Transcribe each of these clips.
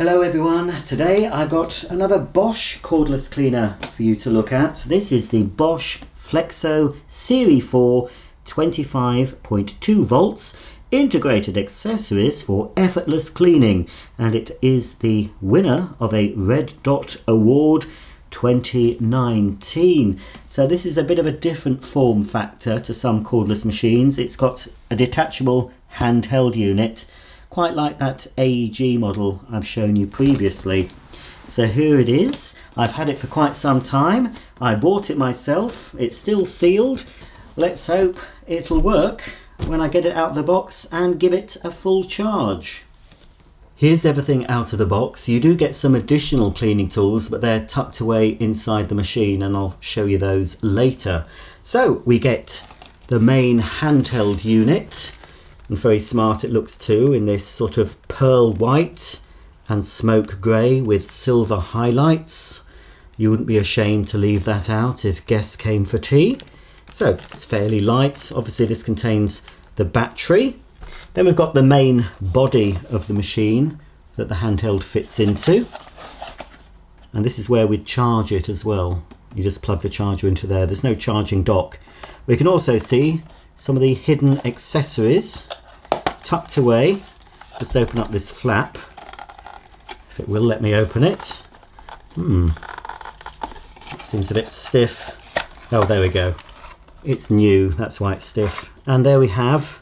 Hello everyone, today I've got another Bosch cordless cleaner for you to look at. This is the Bosch Flexxo Serie 4 25.2 volts integrated accessories for effortless cleaning, and it is the winner of a Red Dot Award 2019. So this is a bit of a different form factor to some cordless machines. It's got a detachable handheld unit, quite like that AEG model I've shown you previously. So here it is. I've had it for quite some time. I bought it myself. It's still sealed. Let's hope it'll work when I get it out of the box and give it a full charge. Here's everything out of the box. You do get some additional cleaning tools, but they're tucked away inside the machine, and I'll show you those later. So we get the main handheld unit, and very smart it looks too, in this sort of pearl white and smoke grey with silver highlights. You wouldn't be ashamed to leave that out if guests came for tea. So it's fairly light. Obviously this contains the battery. Then we've got the main body of the machine that the handheld fits into, and this is where we'd charge it as well. You just plug the charger into there. There's no charging dock. We can also see some of the hidden accessories tucked away. Just open up this flap, if it will let me open it. It seems a bit stiff. Oh, there we go. It's new, that's why it's stiff. And there we have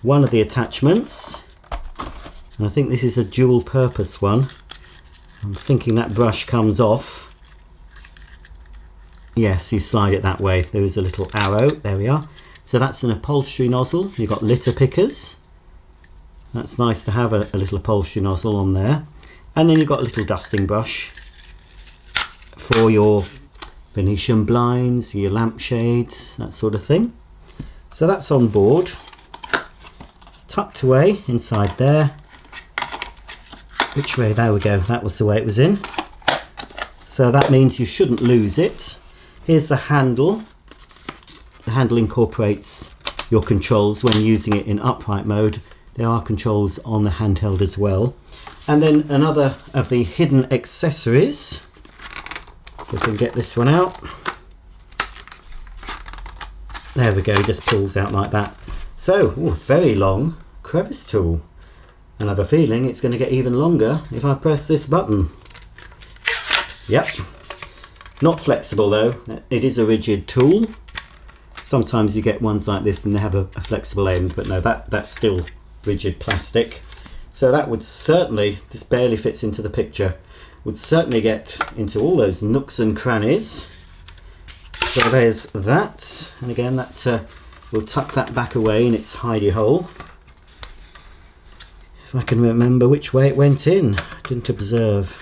one of the attachments, and I think this is a dual purpose one. I'm thinking that brush comes off. Yes, you slide it that way. There is a little arrow, there we are. So that's an upholstery nozzle. You've got litter pickers. That's nice to have a little upholstery nozzle on there. And then you've got a little dusting brush for your Venetian blinds, your lampshades, that sort of thing. So that's on board, tucked away inside there. Which way? There we go. That was the way it was in. So that means you shouldn't lose it. Here's the handle. The handle incorporates your controls when using it in upright mode. There are controls on the handheld as well. And then another of the hidden accessories. If we can get this one out. There we go, just pulls out like that. So, very long crevice tool. And I have a feeling it's going to get even longer if I press this button. Yep. Not flexible though, it is a rigid tool. Sometimes you get ones like this and they have a flexible end, but no, that's still rigid plastic. So that would certainly, this barely fits into the picture, would certainly get into all those nooks and crannies. So there's that, and again that we'll tuck that back away in its hidey hole. If I can remember which way it went in, I didn't observe.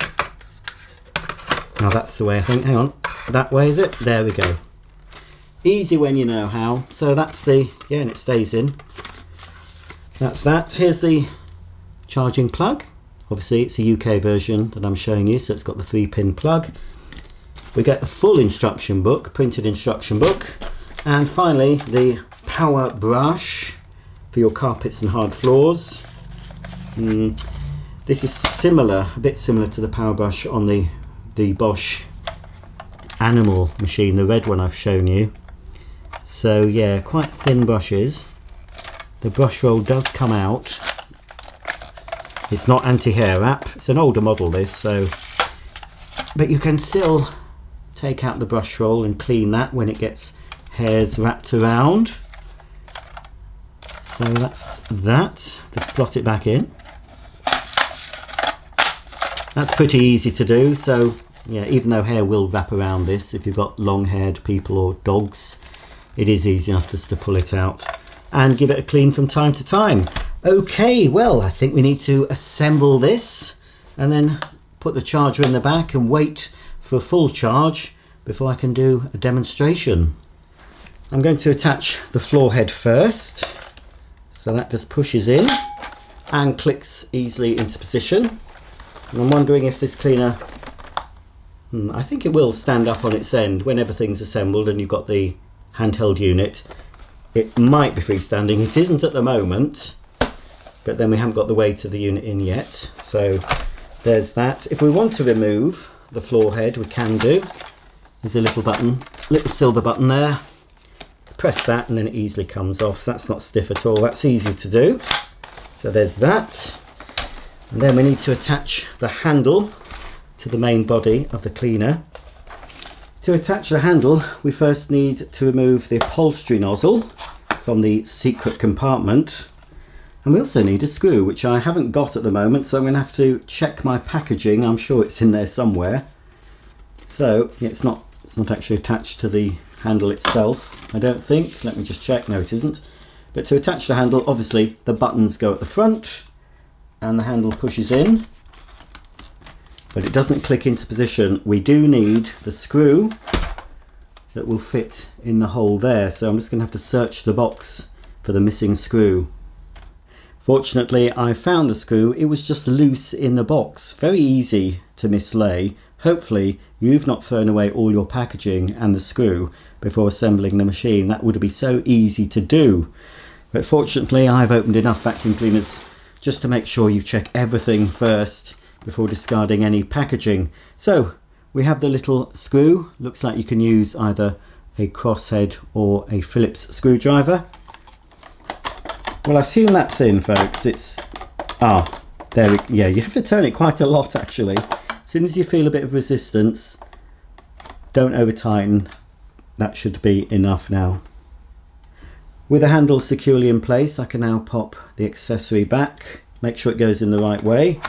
Now that's the way I think, hang on, that way is it? There we go. Easy when you know how. So that's the, yeah, and it stays in. That's that. Here's the charging plug. Obviously it's a UK version that I'm showing you, so it's got the 3-pin plug. We get the full instruction book, printed instruction book, and finally the power brush for your carpets and hard floors. This is similar, a bit similar to the power brush on the Bosch Animal machine, the red one I've shown you. So yeah, quite thin brushes. The brush roll does come out. It's not anti-hair wrap, it's an older model this, so, but you can still take out the brush roll and clean that when it gets hairs wrapped around. So that's that. Just slot it back in. That's pretty easy to do. So yeah, even though hair will wrap around this, if you've got long-haired people or dogs, it is easy enough just to pull it out and give it a clean from time to time. Okay, well, I think we need to assemble this and then put the charger in the back and wait for a full charge before I can do a demonstration. I'm going to attach the floor head first. So that just pushes in and clicks easily into position. And I'm wondering if this cleaner, I think it will stand up on its end when everything's assembled and you've got the handheld unit. It might be freestanding. It isn't at the moment, but then we haven't got the weight of the unit in yet. So there's that. If we want to remove the floor head, we can do. There's a little button, little silver button there. Press that and then it easily comes off. That's not stiff at all. That's easy to do. So there's that. And then we need to attach the handle to the main body of the cleaner. To attach the handle, we first need to remove the upholstery nozzle from the secret compartment. And we also need a screw, which I haven't got at the moment, so I'm going to have to check my packaging. I'm sure it's in there somewhere. So yeah, it's not actually attached to the handle itself, I don't think. Let me just check. No, it isn't. But to attach the handle, obviously the buttons go at the front and the handle pushes in, but it doesn't click into position. We do need the screw that will fit in the hole there, so I'm just going to have to search the box for the missing screw. Fortunately, I found the screw. It was just loose in the box. Very easy to mislay. Hopefully you've not thrown away all your packaging and the screw before assembling the machine. That would be so easy to do. But fortunately I've opened enough vacuum cleaners just to make sure you check everything first before discarding any packaging. So we have the little screw. Looks like you can use either a crosshead or a Phillips screwdriver. Well, I assume that's in, folks. It's there we, yeah, you have to turn it quite a lot actually. As soon as you feel a bit of resistance, don't over tighten. That should be enough now. With the handle securely in place, I can now pop the accessory back. Make sure it goes in the right way.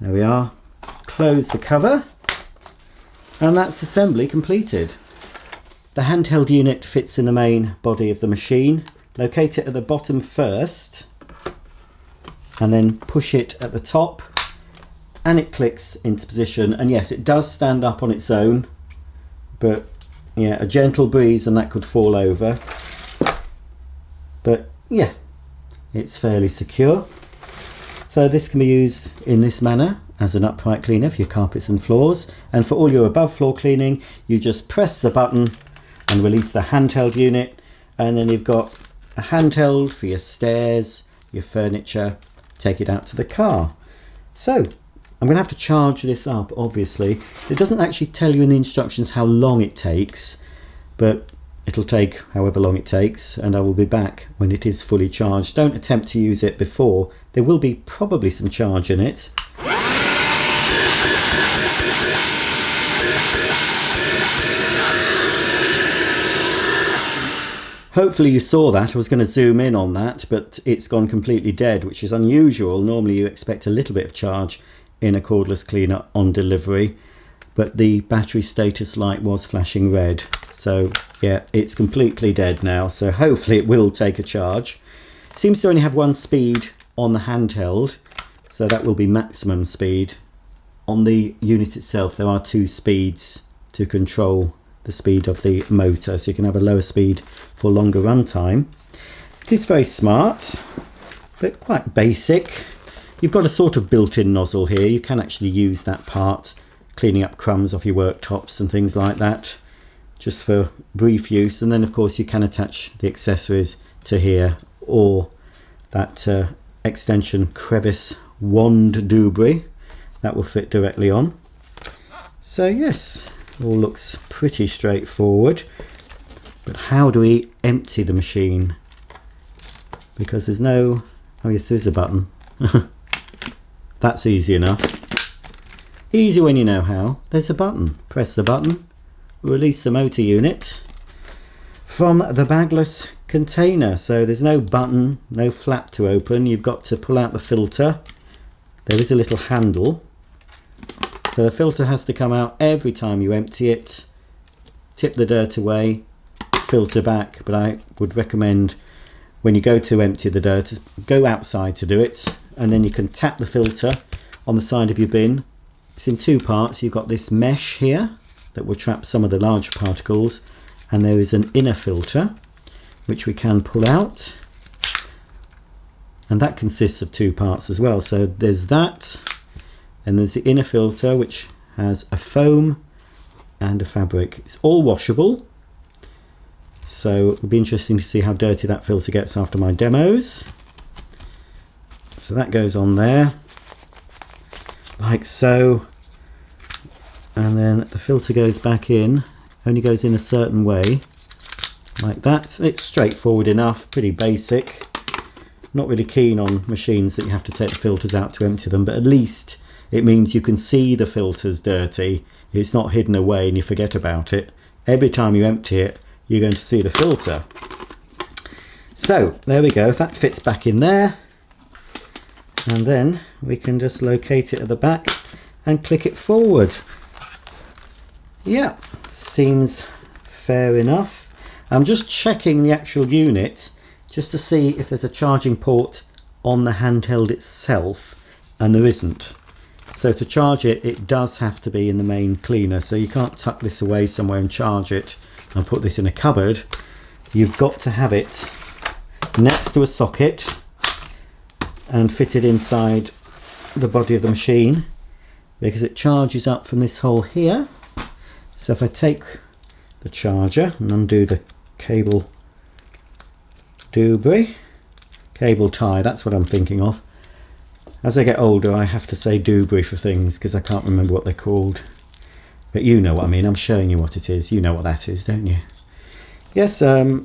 There we are. Close the cover. And that's assembly completed. The handheld unit fits in the main body of the machine. Locate it at the bottom first, and then push it at the top, and it clicks into position. And yes, it does stand up on its own, but yeah, a gentle breeze and that could fall over. But yeah, it's fairly secure. So this can be used in this manner as an upright cleaner for your carpets and floors. And for all your above floor cleaning, you just press the button and release the handheld unit. And then you've got a handheld for your stairs, your furniture. Take it out to the car. So I'm going to have to charge this up, obviously. It doesn't actually tell you in the instructions how long it takes, but it'll take however long it takes, and I will be back when it is fully charged. Don't attempt to use it before. There will be probably some charge in it. Hopefully you saw that. I was going to zoom in on that, but it's gone completely dead, which is unusual. Normally you expect a little bit of charge in a cordless cleaner on delivery, but the battery status light was flashing red. So yeah, it's completely dead now. So hopefully it will take a charge. It seems to only have one speed on the handheld, so that will be maximum speed. On the unit itself there are two speeds to control the speed of the motor, so you can have a lower speed for longer run time. It is very smart, but quite basic. You've got a sort of built-in nozzle here. You can actually use that part, cleaning up crumbs off your worktops and things like that, just for brief use. And then of course you can attach the accessories to here, or that extension crevice wand doobry that will fit directly on. So yes, all looks pretty straightforward. But how do we empty the machine? Because there's no, oh yes, there is a button. That's easy enough. Easy when you know how. There's a button. Press the button, release the motor unit from the bagless container. So there's no button, no flap to open. You've got to pull out the filter. There is a little handle. So the filter has to come out every time you empty it. Tip the dirt away, filter back. But I would recommend when you go to empty the dirt, go outside to do it. And then you can tap the filter on the side of your bin. It's in two parts. You've got this mesh here that will trap some of the larger particles, and there is an inner filter which we can pull out, and that consists of two parts as well. So there's that, and there's the inner filter which has a foam and a fabric. It's all washable, so it'll be interesting to see how dirty that filter gets after my demos. So that goes on there. like so, and then the filter goes back in, only goes in a certain way, like that. It's straightforward enough, pretty basic. Not really keen on machines that you have to take the filters out to empty them, but at least it means you can see the filters dirty. It's not hidden away and you forget about it. Every time you empty it, you're going to see the filter. So there we go, that fits back in there, and then we can just locate it at the back and click it forward. Yeah, seems fair enough. I'm just checking the actual unit just to see if there's a charging port on the handheld itself, and there isn't. So to charge it, it does have to be in the main cleaner, so you can't tuck this away somewhere and charge it and put this in a cupboard. You've got to have it next to a socket and fit it inside the body of the machine, because it charges up from this hole here. So if I take the charger and undo the cable cable tie, that's what I'm thinking of. As I get older, I have to say doobry for things because I can't remember what they're called, but you know what I mean. I'm showing you what it is. You know what that is, don't you? Yes,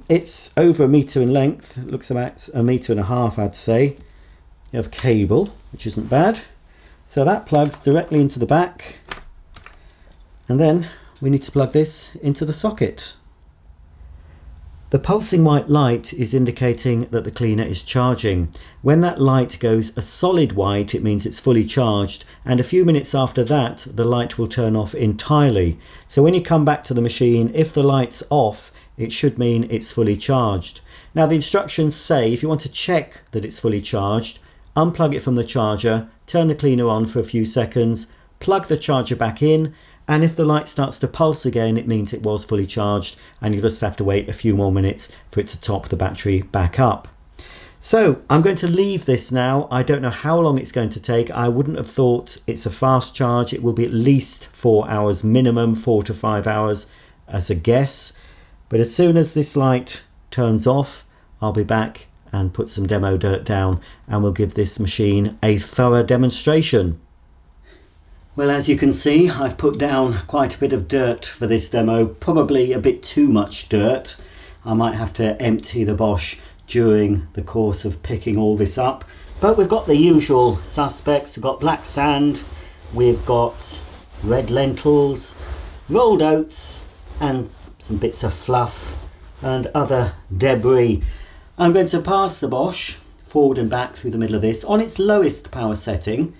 it's over 1 meter in length. It looks about 1.5 meters, I'd say, of cable, which isn't bad. So that plugs directly into the back, and then we need to plug this into the socket. The pulsing white light is indicating that the cleaner is charging. When that light goes a solid white, it means it's fully charged, and a few minutes after that the light will turn off entirely. So when you come back to the machine, if the light's off, it should mean it's fully charged. Now the instructions say if you want to check that it's fully charged, unplug it from the charger, turn the cleaner on for a few seconds, plug the charger back in, and if the light starts to pulse again, it means it was fully charged, and you just have to wait a few more minutes for it to top the battery back up. So I'm going to leave this now. I don't know how long it's going to take. I wouldn't have thought it's a fast charge. It will be at least 4 hours minimum, 4 to 5 hours as a guess. But as soon as this light turns off, I'll be back and put some demo dirt down, and we'll give this machine a thorough demonstration. Well, as you can see, I've put down quite a bit of dirt for this demo, probably a bit too much dirt. I might have to empty the Bosch during the course of picking all this up. But we've got the usual suspects. We've got black sand, we've got red lentils, rolled oats, and some bits of fluff and other debris. I'm going to pass the Bosch forward and back through the middle of this on its lowest power setting,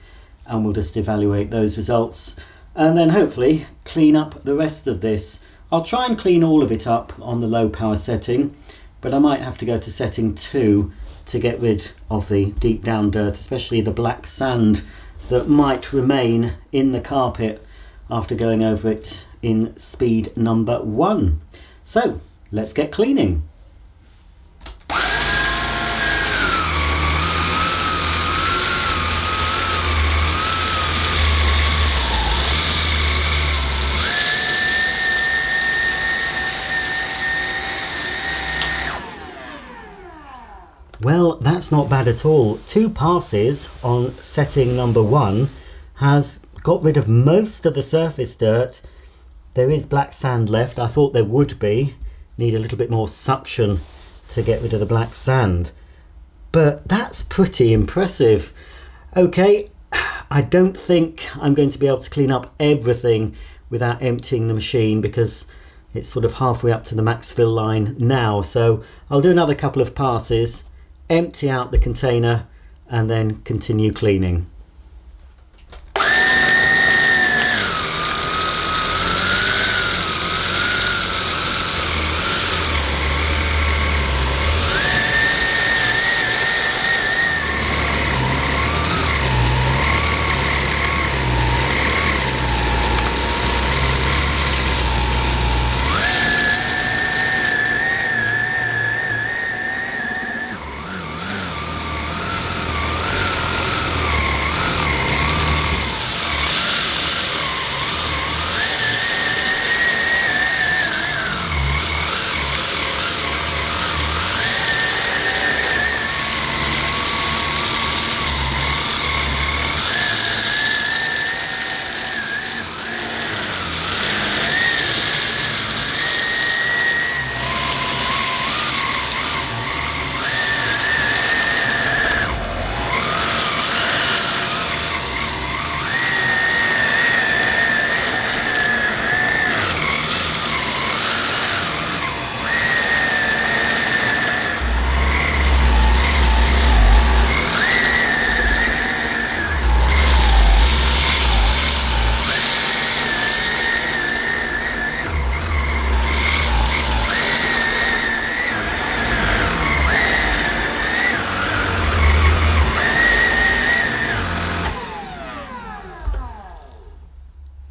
and we'll just evaluate those results and then hopefully clean up the rest of this. I'll try and clean all of it up on the low power setting, but I might have to go to setting 2 to get rid of the deep down dirt, especially the black sand that might remain in the carpet after going over it in speed number 1. So let's get cleaning. Well, that's not bad at all. 2 passes on setting number 1 has got rid of most of the surface dirt. There is black sand left. I thought there would be. Need a little bit more suction to get rid of the black sand. But that's pretty impressive. Okay, I don't think I'm going to be able to clean up everything without emptying the machine, because it's sort of halfway up to the max fill line now. So I'll do another couple of passes, empty out the container, and then continue cleaning.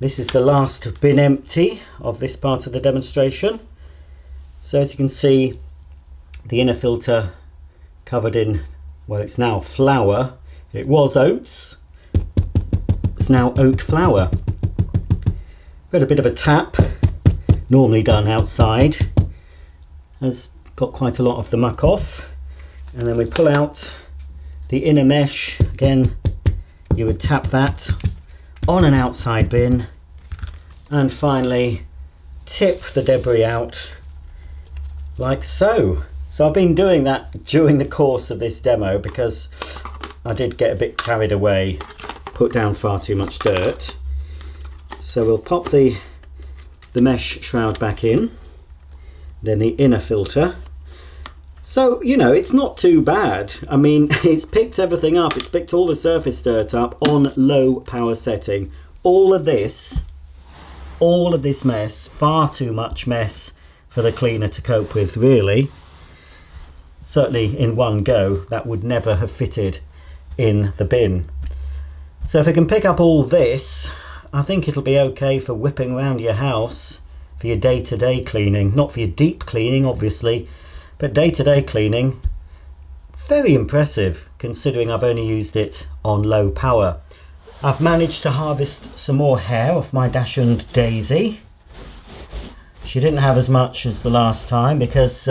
This is the last bin empty of this part of the demonstration. So as you can see, the inner filter covered in, well, it's now flour. It was oats. It's now oat flour. Got a bit of a tap, normally done outside. Has got quite a lot of the muck off. And then we pull out the inner mesh. Again, you would tap that on an outside bin, and finally tip the debris out like so. So I've been doing that during the course of this demo because I did get a bit carried away, put down far too much dirt. So we'll pop the mesh shroud back in, then the inner filter. So, you know, it's not too bad. I mean, it's picked everything up. It's picked all the surface dirt up on low power setting. All of this mess, far too much mess for the cleaner to cope with, really. Certainly in one go, that would never have fitted in the bin. So if it can pick up all this, I think it'll be okay for whipping around your house for your day-to-day cleaning. Not for your deep cleaning, obviously, but day-to-day cleaning. Very impressive, considering I've only used it on low power. I've managed to harvest some more hair off my dachshund Daisy. She didn't have as much as the last time because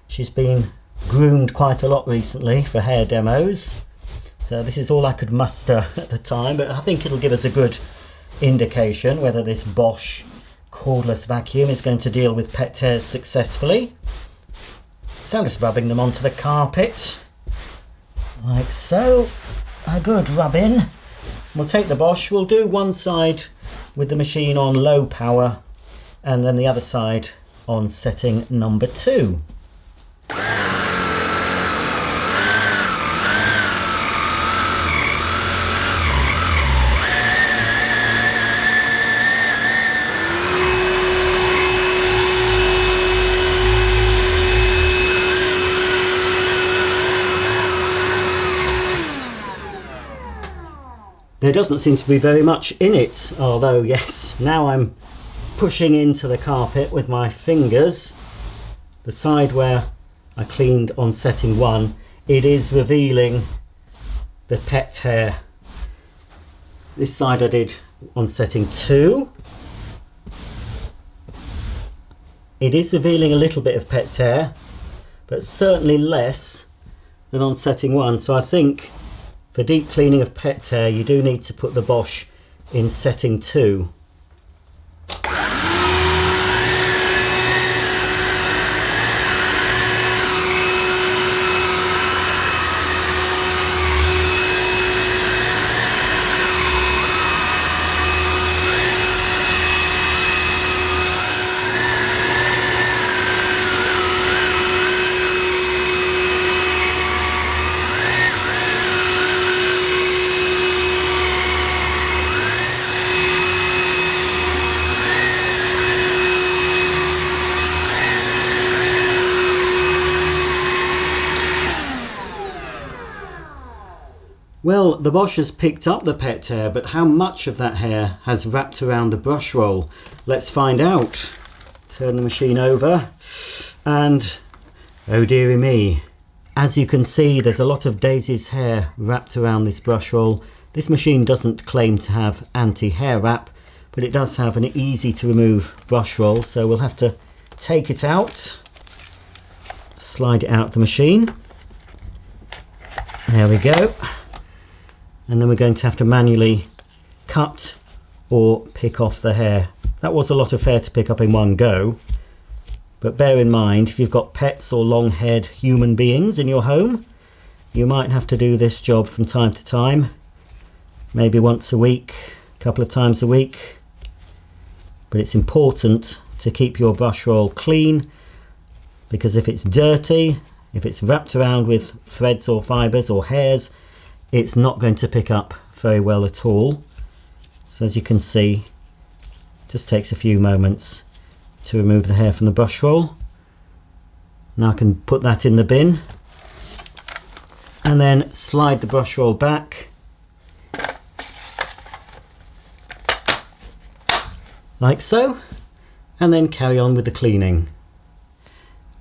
she's been groomed quite a lot recently for hair demos. So this is all I could muster at the time, but I think it'll give us a good indication whether this Bosch cordless vacuum is going to deal with pet hairs successfully. So I'm just rubbing them onto the carpet, like so. A good rub in. We'll take the Bosch, we'll do one side with the machine on low power and then the other side on setting number 2. There doesn't seem to be very much in it, although yes, now I'm pushing into the carpet with my fingers. The side where I cleaned on setting 1, it is revealing the pet hair. This side I did on setting 2. It is revealing a little bit of pet hair, but certainly less than on setting 1. So I think for deep cleaning of pet hair, you do need to put the Bosch in setting 2. Well, the Bosch has picked up the pet hair, but how much of that hair has wrapped around the brush roll? Let's find out. Turn the machine over and oh dearie me. As you can see, there's a lot of Daisy's hair wrapped around this brush roll. This machine doesn't claim to have anti-hair wrap, but it does have an easy to remove brush roll, so we'll have to take it out, slide it out the machine. There we go. And then we're going to have to manually cut or pick off the hair. That was a lot of hair to pick up in one go, but bear in mind, if you've got pets or long-haired human beings in your home, you might have to do this job from time to time, maybe once a week, a couple of times a week. But it's important to keep your brush roll clean, because if it's dirty, if it's wrapped around with threads or fibres or hairs, it's not going to pick up very well at all. So as you can see, it just takes a few moments to remove the hair from the brush roll. Now I can put that in the bin and then slide the brush roll back like so, and then carry on with the cleaning.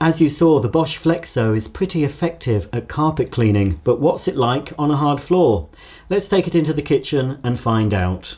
As you saw, the Bosch Flexxo is pretty effective at carpet cleaning, but what's it like on a hard floor? Let's take it into the kitchen and find out.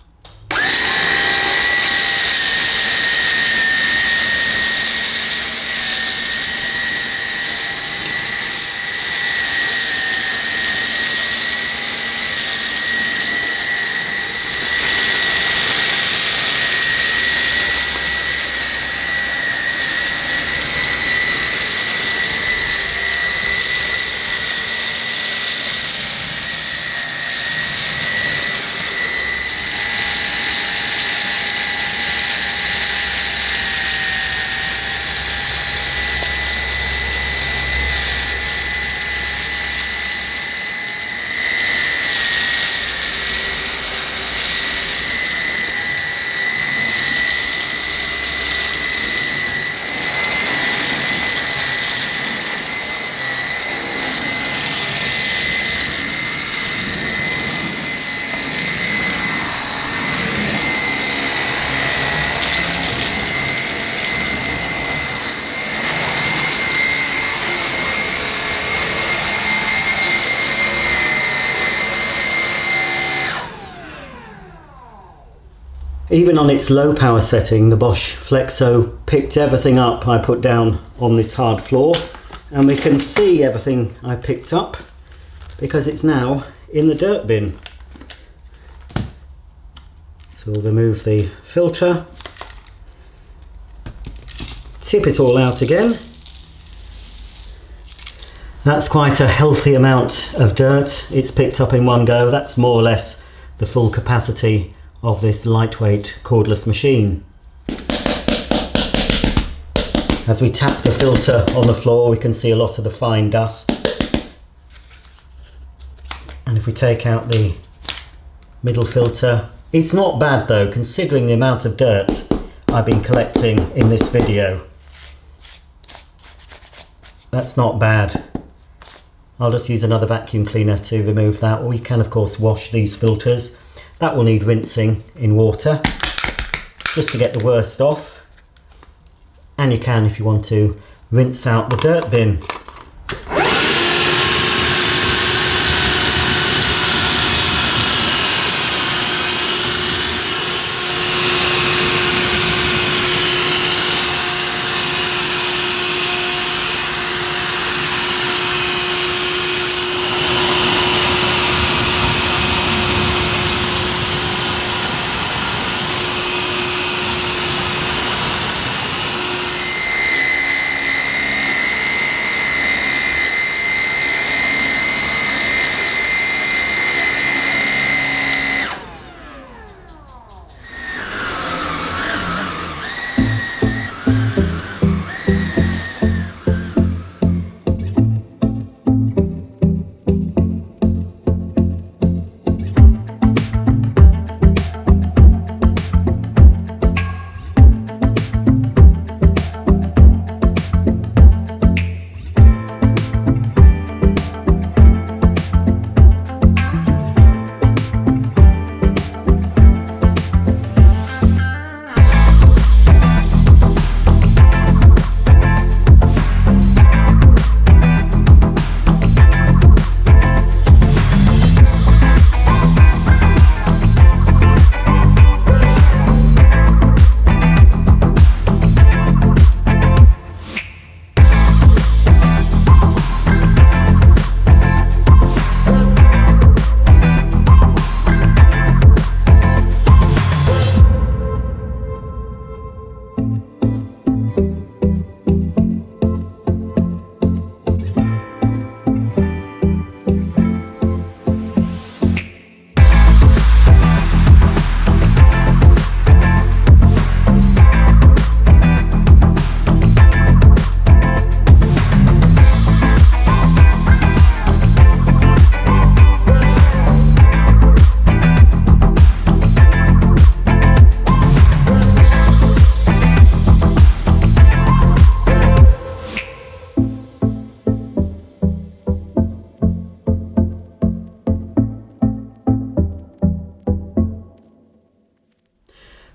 Even on its low power setting, the Bosch Flexxo picked everything up I put down on this hard floor, and we can see everything I picked up because it's now in the dirt bin. So we'll remove the filter, tip it all out again. That's quite a healthy amount of dirt it's picked up in one go. That's more or less the full capacity of this lightweight cordless machine. As we tap the filter on the floor, we can see a lot of the fine dust. And if we take out the middle filter, it's not bad though, considering the amount of dirt I've been collecting in this video. That's not bad. I'll just use another vacuum cleaner to remove that, or you can of course wash these filters. That will need rinsing in water just to get the worst off, and you can, if you want to, rinse out the dirt bin.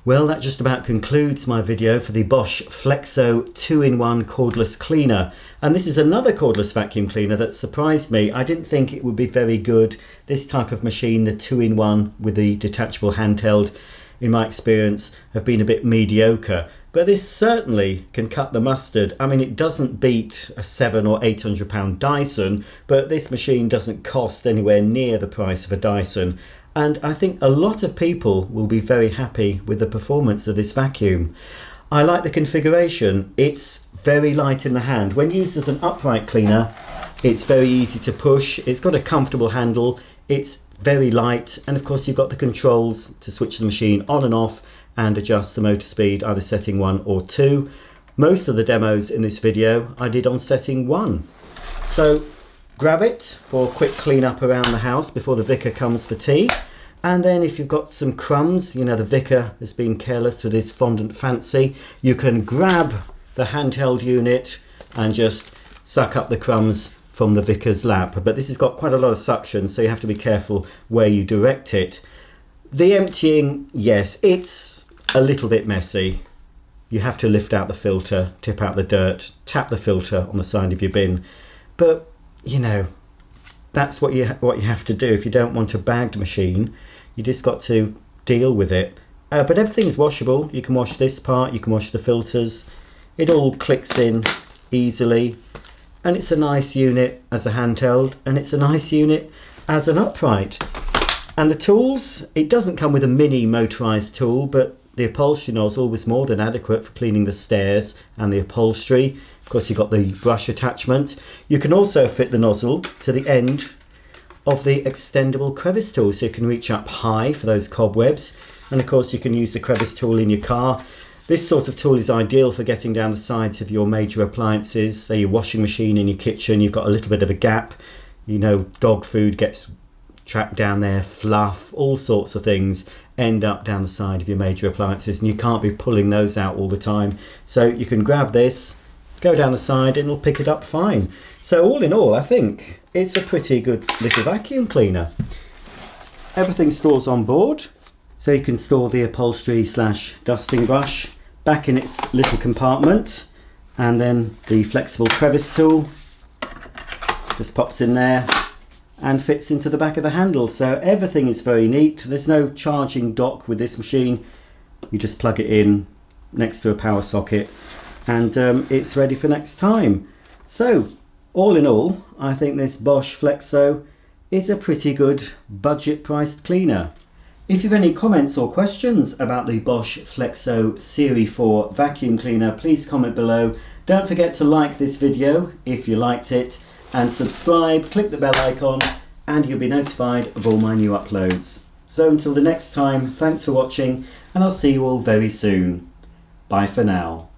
Well, that just about concludes my video for the Bosch Flexxo 2-in-1 cordless cleaner. And this is another cordless vacuum cleaner that surprised me. I didn't think it would be very good. This type of machine, the 2-in-1 with the detachable handheld, in my experience, have been a bit mediocre. But this certainly can cut the mustard. I mean, it doesn't beat a £700 or £800 Dyson, but this machine doesn't cost anywhere near the price of a Dyson. And I think a lot of people will be very happy with the performance of this vacuum. I like the configuration. It's very light in the hand. When used as an upright cleaner, it's very easy to push. It's got a comfortable handle. It's very light. And of course, you've got the controls to switch the machine on and off and adjust the motor speed, either setting 1 or 2. Most of the demos in this video I did on setting 1. So grab it for a quick clean up around the house before the vicar comes for tea. And then if you've got some crumbs, you know, the vicar has been careless with his fondant fancy, you can grab the handheld unit and just suck up the crumbs from the vicar's lap. But this has got quite a lot of suction, so you have to be careful where you direct it. The emptying, yes, it's a little bit messy. You have to lift out the filter, tip out the dirt, tap the filter on the side of your bin. But you know, that's what you have to do. If you don't want a bagged machine, you just got to deal with it. But everything is washable. You can wash this part, you can wash the filters. It all clicks in easily. And it's a nice unit as a handheld, and it's a nice unit as an upright. And the tools, it doesn't come with a mini motorized tool, but the upholstery nozzle was more than adequate for cleaning the stairs and the upholstery. Of course, you've got the brush attachment. You can also fit the nozzle to the end of the extendable crevice tool, so you can reach up high for those cobwebs. And of course, you can use the crevice tool in your car. This sort of tool is ideal for getting down the sides of your major appliances, say your washing machine in your kitchen. You've got a little bit of a gap. You know, dog food gets trapped down there, fluff, all sorts of things end up down the side of your major appliances, and you can't be pulling those out all the time. So you can grab this, go down the side, and it'll pick it up fine. So all in all, I think it's a pretty good little vacuum cleaner. Everything stores on board, so you can store the upholstery / dusting brush back in its little compartment, and then the flexible crevice tool just pops in there and fits into the back of the handle. So everything is very neat. There's no charging dock with this machine. You just plug it in next to a power socket, and it's ready for next time. So all in all, I think this Bosch Flexxo is a pretty good budget priced cleaner. If you have any comments or questions about the Bosch Flexxo Serie 4 vacuum cleaner, please comment below. Don't forget to like this video if you liked it, and subscribe, click the bell icon, and you'll be notified of all my new uploads. So until the next time, thanks for watching, and I'll see you all very soon. Bye for now.